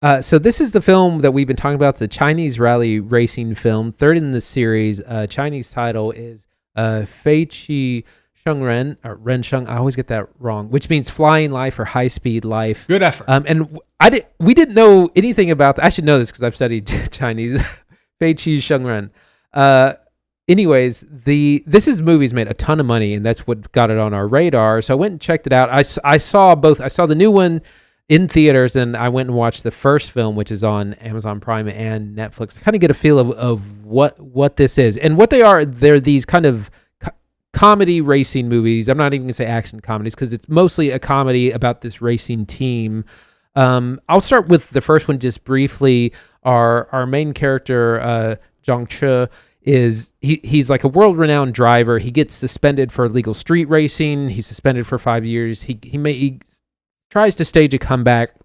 So this is the film that we've been talking about. It's a Chinese rally racing film, third in the series. Chinese title is Fei Qi Sheng Ren, or Ren Sheng. I always get that wrong, which means flying life or high speed life. Good effort. We didn't know anything about that. I should know this because I've studied Chinese. Fei Qi Sheng Ren. Anyways, this movie's made a ton of money, and that's what got it on our radar. So I went and checked it out. I saw both. I saw the new one in theaters, and I went and watched the first film, which is on Amazon Prime and Netflix, to kind of get a feel of what this is. And what they are, they're these kind of comedy racing movies. I'm not even going to say action comedies because it's mostly a comedy about this racing team. I'll start with the first one just briefly. Our main character, Zhang Chi, he's like a world-renowned driver. He gets suspended for illegal street racing. He's suspended for 5 years. He tries to stage a comeback,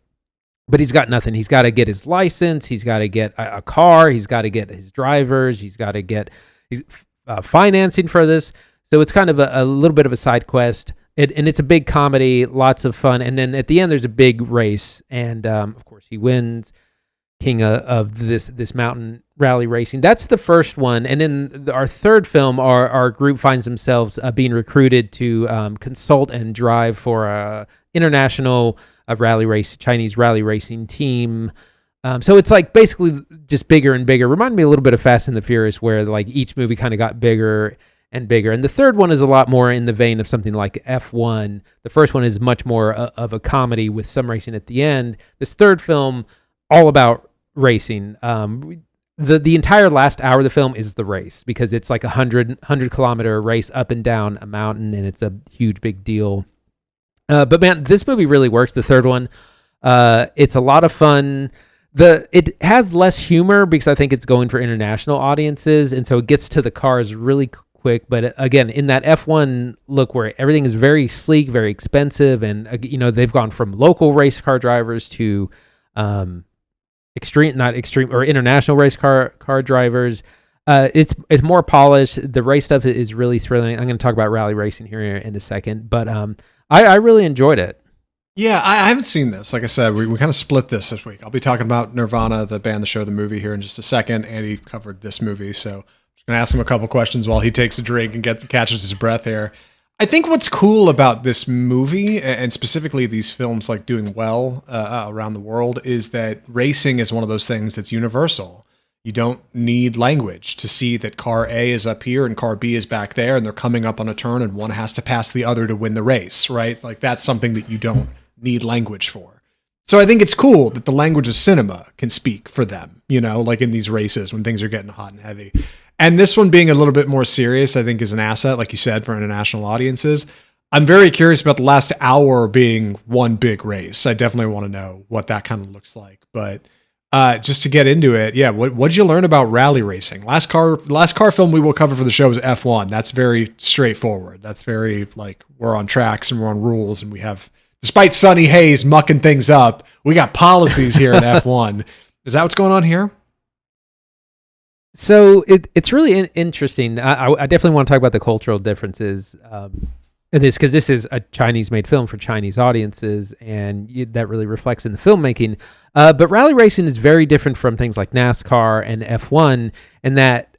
but he's got nothing. He's got to get his license. He's got to get a car. He's got to get his drivers. He's got to get financing for this. So it's kind of a little bit of a side quest. And it's a big comedy, lots of fun. And then at the end, there's a big race. And of course, he wins, king of this mountain rally racing. That's the first one. And then our third film, our group finds themselves being recruited to consult and drive for a international Chinese rally racing team. So it's like basically just bigger and bigger. Reminded me a little bit of Fast and the Furious, where like each movie kind of got bigger and bigger. And the third one is a lot more in the vein of something like F1. The first one is much more of a comedy with some racing at the end. This third film, all about racing. The entire last hour of the film is the race, because it's like 100 kilometer race up and down a mountain, and it's a huge big deal. But man, this movie really works. The third one, it's a lot of fun. It has less humor because I think it's going for international audiences, and so it gets to the cars really quick. But again, in that F1 look where everything is very sleek, very expensive, and they've gone from local race car drivers to international race car drivers. It's more polished. The race stuff is really thrilling. I'm going to talk about rally racing here in a second, but I really enjoyed it. Yeah, I haven't seen this. Like I said, we kind of split this week. I'll be talking about Nirvana, the band, the show, the movie here in just a second. Andy covered this movie, so I'm just going to ask him a couple questions while he takes a drink and catches his breath here. I think what's cool about this movie, and specifically these films like doing well around the world, is that racing is one of those things that's universal. You don't need language to see that car A is up here and car B is back there, and they're coming up on a turn and one has to pass the other to win the race, right? Like that's something that you don't need language for. So I think it's cool that the language of cinema can speak for them, like in these races when things are getting hot and heavy. And this one being a little bit more serious, I think, is an asset, like you said, for international audiences. I'm very curious about the last hour being one big race. I definitely want to know what that kind of looks like. But just to get into it, yeah, what did you learn about rally racing? Last car film we will cover for the show is F1. That's very straightforward. That's very like we're on tracks and we're on rules, and we have, despite Sonny Hayes mucking things up, we got policies here in F1. Is that what's going on here? So it's really interesting. I definitely want to talk about the cultural differences in this, because this is a Chinese-made film for Chinese audiences, and that really reflects in the filmmaking. But rally racing is very different from things like NASCAR and F1, in that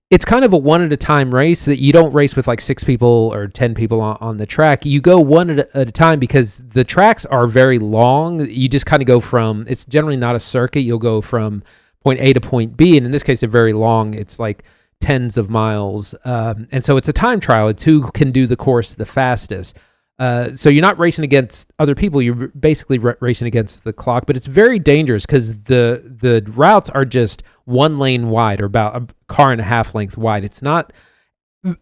it's kind of a one-at-a-time race, that you don't race with like 6 people or 10 people on the track. You go one at a time because the tracks are very long. You just kind of go from, it's generally not a circuit. You'll go from point A to point B, and in this case, they're very long. It's like tens of miles, and so it's a time trial. It's who can do the course the fastest. So you're not racing against other people. You're basically racing against the clock, but it's very dangerous because the routes are just 1 lane wide, or about a car and a half length wide. It's not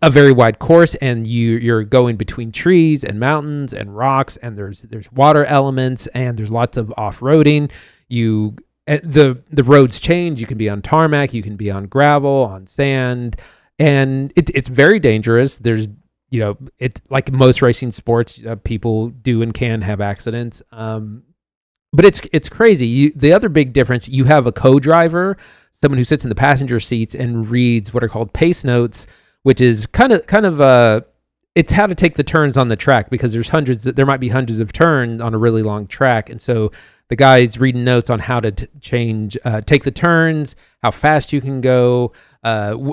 a very wide course, and you're going between trees and mountains and rocks, and there's water elements, and there's lots of off-roading. The roads change. You can be on tarmac, you can be on gravel, on sand, and it's very dangerous. There's, it like most racing sports, people do and can have accidents. But it's crazy. The other big difference, you have a co-driver, someone who sits in the passenger seats and reads what are called pace notes, which is kind of it's how to take the turns on the track, because there might be hundreds of turns on a really long track. And so the guy's reading notes on how to take the turns, how fast you can go,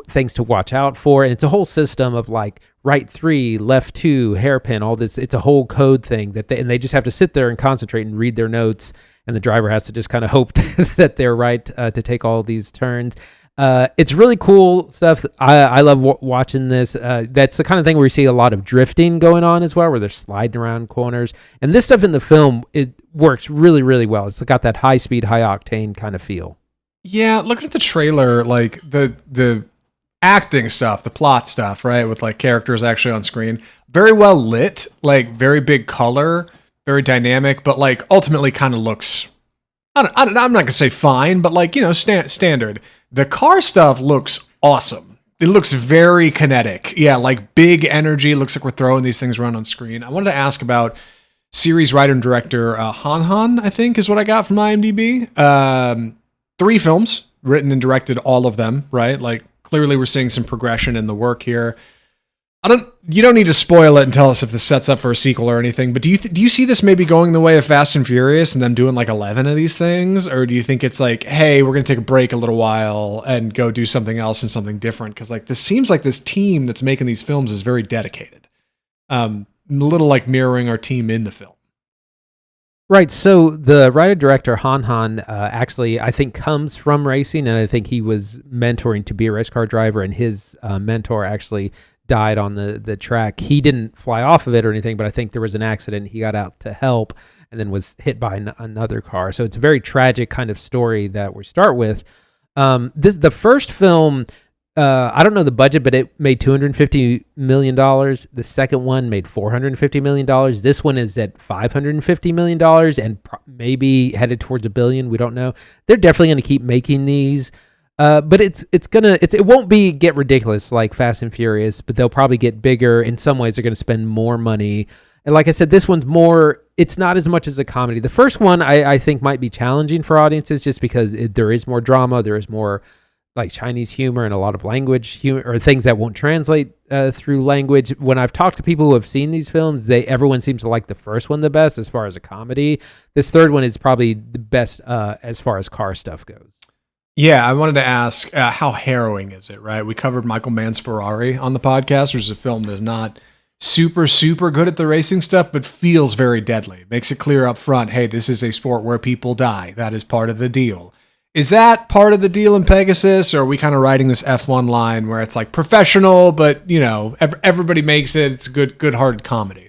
things to watch out for. And it's a whole system of like right 3, left 2, hairpin, all this. It's a whole code thing and they just have to sit there and concentrate and read their notes. And the driver has to just kind of hope that they're right to take all these turns. It's really cool stuff. I love watching this. That's the kind of thing where you see a lot of drifting going on as well, where they're sliding around corners. And this stuff in the film, it works really, really well. It's got that high speed, high octane kind of feel. Yeah, looking at the trailer, like the acting stuff, the plot stuff, right, with like characters actually on screen, very well lit, like very big color, very dynamic, but like ultimately kind of looks, I'm not gonna say fine, but like, you know, standard. The car stuff looks awesome. It looks very kinetic. Yeah, like big energy. Looks like we're throwing these things around on screen. I wanted to ask about series writer and director Han, I think is what I got from IMDb. 3 films, written and directed all of them, right? Like clearly we're seeing some progression in the work here. You don't need to spoil it and tell us if this sets up for a sequel or anything, but do you see this maybe going the way of Fast and Furious and them doing like 11 of these things? Or do you think it's like, hey, we're going to take a break a little while and go do something else and something different? Because like this seems like this team that's making these films is very dedicated. A little like mirroring our team in the film. Right. So the writer-director Han actually, I think, comes from racing, and I think he was mentoring to be a race car driver, and his mentor actually died on the track. He didn't fly off of it or anything, but I think there was an accident. He got out to help and then was hit by another car. So it's a very tragic kind of story that we start with. The first film, I don't know the budget, but it made $250 million. The second one made $450 million. This one is at $550 million and maybe headed towards $1 billion. We don't know. They're definitely going to keep making these. But it won't get ridiculous like Fast and Furious, but they'll probably get bigger. In some ways, they're going to spend more money. And like I said, this one's more, it's not as much as a comedy. The first one I think might be challenging for audiences just because there is more drama. There is more like Chinese humor and a lot of language humor or things that won't translate through language. When I've talked to people who have seen these films, everyone seems to like the first one the best as far as a comedy. This third one is probably the best as far as car stuff goes. Yeah, I wanted to ask, how harrowing is it, right? We covered Michael Mann's Ferrari on the podcast, which is a film that's not super, super good at the racing stuff, but feels very deadly. It makes it clear up front, hey, this is a sport where people die. That is part of the deal. Is that part of the deal in Pegasus, or are we kind of riding this F1 line where it's like professional, but, you know, everybody makes it. It's a good-hearted comedy.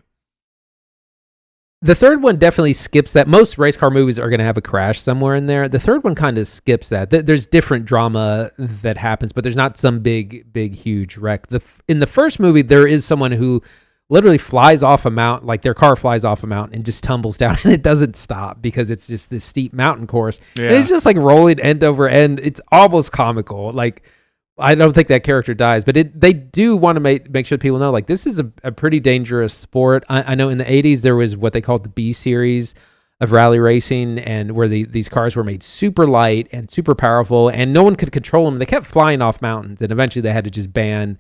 The third one definitely skips that. Most race car movies are going to have a crash somewhere in there. The third one kind of skips that. There's different drama that happens, but there's not some big, huge wreck. In the first movie, there is someone who literally flies off a mountain, like their car flies off a mountain and just tumbles down, and it doesn't stop because it's just this steep mountain course. Yeah. And it's just like rolling end over end. It's almost comical. Like, I don't think that character dies, but they do want to make sure people know, like, this is a pretty dangerous sport. I know in the 80s there was what they called the B series of rally racing, and where these cars were made super light and super powerful, and no one could control them. They kept flying off mountains, and eventually they had to just ban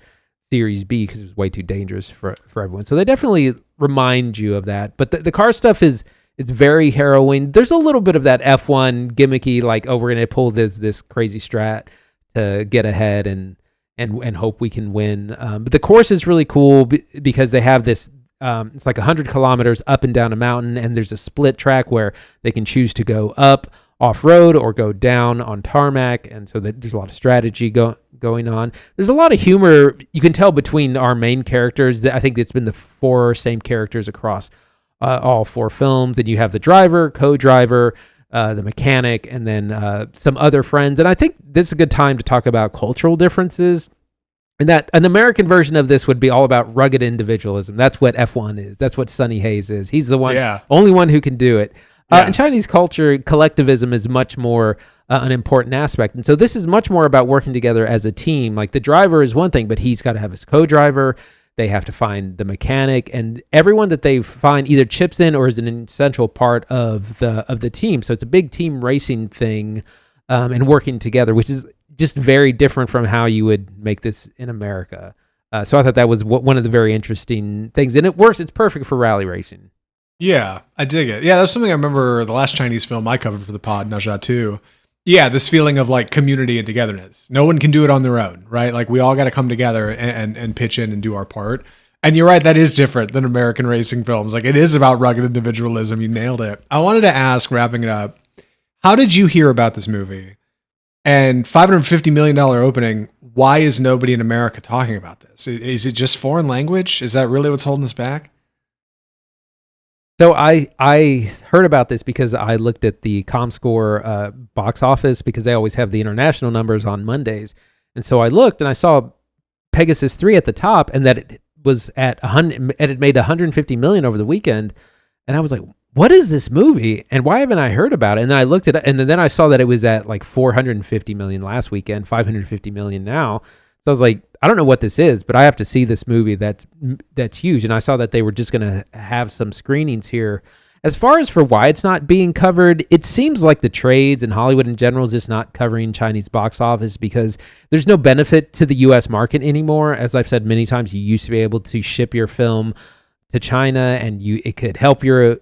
Series B because it was way too dangerous for everyone. So they definitely remind you of that. But the car stuff it's very harrowing. There's a little bit of that F1 gimmicky, like, oh, we're going to pull this crazy strat to get ahead and hope we can win. But the course is really cool because they have this, it's like 100 kilometers up and down a mountain, and there's a split track where they can choose to go up off-road or go down on tarmac, and so there's a lot of strategy going on. There's a lot of humor you can tell between our main characters. I think it's been the 4 same characters across all 4 films, and you have the driver, co-driver, the mechanic, and then some other friends. And I think this is a good time to talk about cultural differences. And that an American version of this would be all about rugged individualism. That's what F1 is. That's what Sonny Hayes is. He's the only one who can do it. In Chinese culture, collectivism is much more an important aspect. And so this is much more about working together as a team. Like, the driver is one thing, but he's got to have his co-driver. They have to find the mechanic, and everyone that they find either chips in or is an essential part of the team. So it's a big team racing thing, and working together, which is just very different from how you would make this in America. So I thought that was one of the very interesting things, and it works. It's perfect for rally racing. Yeah, I dig it. Yeah, that's something I remember the last Chinese film I covered for the pod, Naja too. Yeah, this feeling of like community and togetherness. No one can do it on their own, right? Like we all got to come together and pitch in and do our part. And you're right, that is different than American racing films. Like it is about rugged individualism. You nailed it. I wanted to ask, wrapping it up, how did you hear about this movie? And $550 million opening, why is nobody in America talking about this? Is it just foreign language? Is that really what's holding us back? So I heard about this because I looked at the ComScore box office because they always have the international numbers on Mondays, and so I looked and I saw Pegasus 3 at the top, and that it was at 100. It had made 150 million over the weekend, and I was like, "What is this movie? And why haven't I heard about it?" And then I looked at it, and then I saw that it was at like 450 million last weekend, 550 million now. So I was like, I don't know what this is, but I have to see this movie that's huge. And I saw that they were just going to have some screenings here. As far as for why it's not being covered, it seems like the trades and Hollywood in general is just not covering Chinese box office because there's no benefit to the U.S. market anymore. As I've said many times, you used to be able to ship your film to China, and it could help it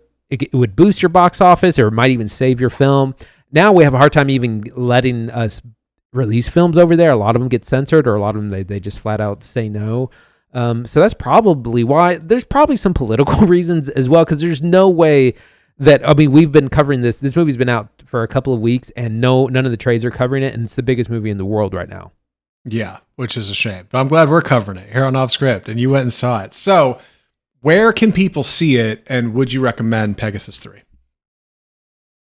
would boost your box office, or it might even save your film. Now we have a hard time even letting us release films over there. A lot of them get censored, or a lot of them they just flat out say no. So that's probably why. There's probably some political reasons as well, because there's no way that, I mean, we've been covering this. This movie's been out for a couple of weeks, and none of the trades are covering it, and it's the biggest movie in the world right now. Yeah, which is a shame. But I'm glad we're covering it here on Off Script, and you went and saw it. So, where can people see it, and would you recommend Pegasus 3?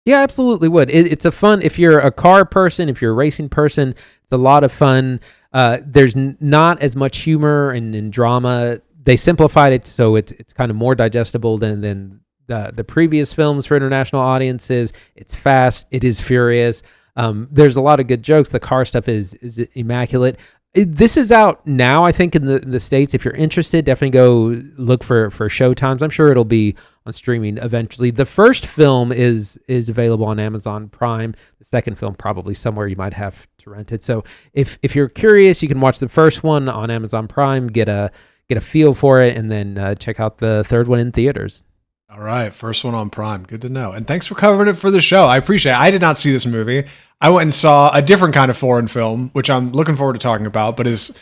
Yeah, absolutely would. It's a fun, if you're a car person, if you're a racing person, it's a lot of fun. There's not as much humor and drama. They simplified it so it's kind of more digestible than the previous films for international audiences. It's fast. It is furious. There's a lot of good jokes. The car stuff is immaculate. This is out now, I think, in the States. If you're interested, definitely go look for showtimes. I'm sure it'll be on streaming eventually. The first film is available on Amazon Prime. The second film probably somewhere you might have to rent it. So if you're curious, you can watch the first one on Amazon Prime, get a feel for it, and then check out the third one in theaters. All right, first one on Prime. Good to know. And thanks for covering it for the show. I appreciate it. I did not see this movie. I went and saw a different kind of foreign film, which I'm looking forward to talking about, but is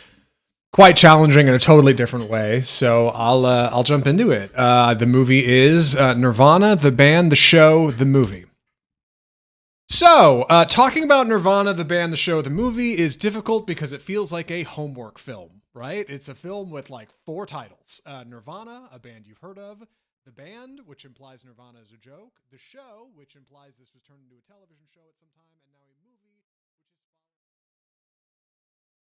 quite challenging in a totally different way. So I'll jump into it. The movie is Nirvana, the band, the show, the movie. So, talking about Nirvana, the band, the show, the movie is difficult because it feels like a homework film, right? It's a film with like 4 titles. Nirvana, a band you've heard of. The band, which implies Nirvana is a joke. The show, which implies this was turned into a television show at some time, and now a movie.